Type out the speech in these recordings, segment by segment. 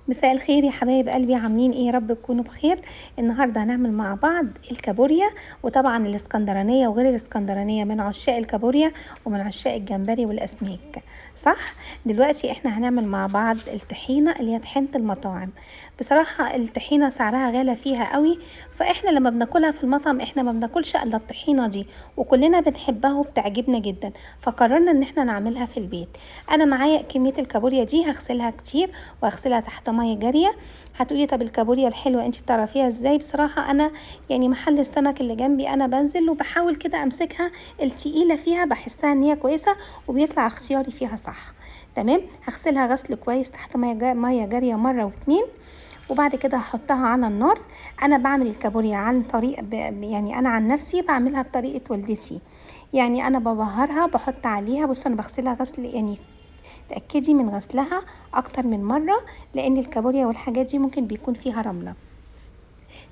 مساء الخير يا حبايب قلبي، عاملين ايه؟ يا رب تكونوا بخير. النهارده هنعمل مع بعض الكابوريا، وطبعا الاسكندرانيه وغير الاسكندرانيه، من عشاق الكابوريا ومن عشاق الجمبري والاسماك. صح. دلوقتي احنا هنعمل مع بعض الطحينه اللي هي طحينه المطاعم. بصراحه الطحينه سعرها غالي فيها قوي، فاحنا لما بناكلها في المطعم احنا ما بناكلش الا الطحينه دي، وكلنا بنحبها وبتعجبنا جدا، فقررنا ان احنا نعملها في البيت. انا معايا كميه الكابوريا دي هغسلها كتير واغسلها تحت ميه جاريه. هتقولي طب الكابوريا الحلوه انت بتعرفيها ازاي؟ بصراحه انا يعني محل السمك اللي جنبي انا بنزل وبحاول كده امسكها، التقيله فيها بحسها ان هي كويسه وبيطلع اختياري فيها صح. تمام. هغسلها غسل كويس تحت ميه جاريه مره واتنين، وبعد كده هحطها على النار. انا بعمل الكابوريا عن طريق يعني انا عن نفسي بعملها بطريقه والدتي. يعني انا ببهرها، بحط عليها، بص انا بغسلها غسل يعني تأكدي من غسلها أكتر من مرة، لأن الكابوريا والحاجات دي ممكن بيكون فيها رملة.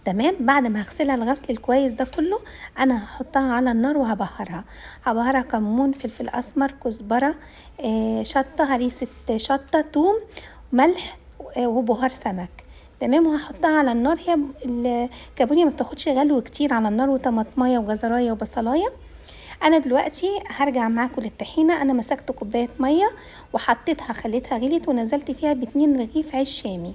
تمام. بعد ما هغسلها الغسل الكويس ده كله، أنا هحطها على النار وهبهرها. هبهرها كمون، فلفل أسمر، كزبرة، شطة، هريسة شطة، توم، ملح، وبهار سمك. تمام. وهحطها على النار. هي الكابوريا ما بتاخدش غلو كتير على النار، وطماطمايه وجزرايه وبصلايه. انا دلوقتي هرجع معاكم للطحينه. انا مسكت كوبايه ميه وحطيتها، خليتها غليت، ونزلت فيها باتنين رغيف عيش شامي.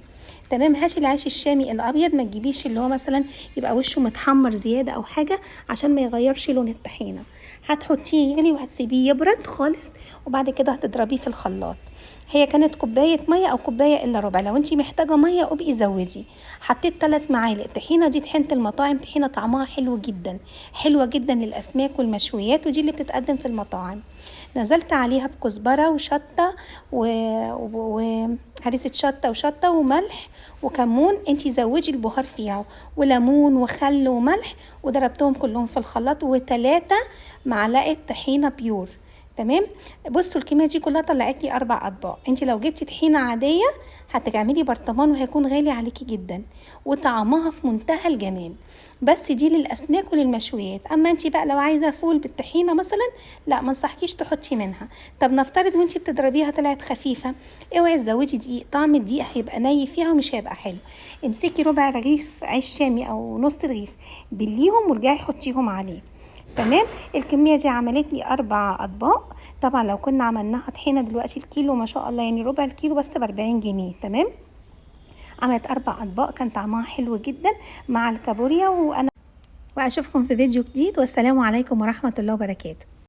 تمام. هاتي العيش الشامي الابيض، ما تجيبيش اللي هو مثلا يبقى وشه متحمر زياده او حاجه، عشان ما يغيرش لون الطحينه. هتحطيه يغلي وهتسيبيه يبرد خالص، وبعد كده هتضربيه في الخلاط. هي كانت كوبايه ميه او كوبايه الا ربع، لو انتي محتاجه ميه ابقي زودي. حطيت 3 معالق طحينه. دي طحينه المطاعم، طحينه طعمها حلو جدا، حلوه جدا للاسماك والمشويات، ودي اللي بتتقدم في المطاعم. نزلت عليها بكزبره وشطه وهريسه شطه وملح وكمون، انتي زودي البهار فيها، وليمون وخل وملح، وضربتهم كلهم في الخلاط، و3 معلقه طحينه بيور. تمام. بصوا الكميه دي كلها طلعت لي 4 اطباق. انت لو جبتي طحينه عاديه هتعملي برطمان وهيكون غالي عليكي جدا، وطعمها في منتهى الجمال. بس دي للاسماك وللمشويات. اما انت بقى لو عايزه فول بالطحينه مثلا، لا ما انصحكيش تحطي منها. طب نفترض وانت بتضربيها طلعت خفيفه، اوعي تزودي دقيق، طعم الدقيق هيبقى ني فيها ومش هيبقى حلو. امسكي ربع رغيف عيش شامي او نص رغيف، بليهم وارجعي حطيهم عليه. تمام. الكميه دي عملت لي 4 اطباق. طبعا لو كنا عملناها طحينه دلوقتي الكيلو ما شاء الله، يعني ربع الكيلو بس ب40 جنيه. تمام. عملت 4 اطباق، كان طعمها حلو جدا مع الكابوريا. واشوفكم في فيديو جديد، والسلام عليكم ورحمه الله وبركاته.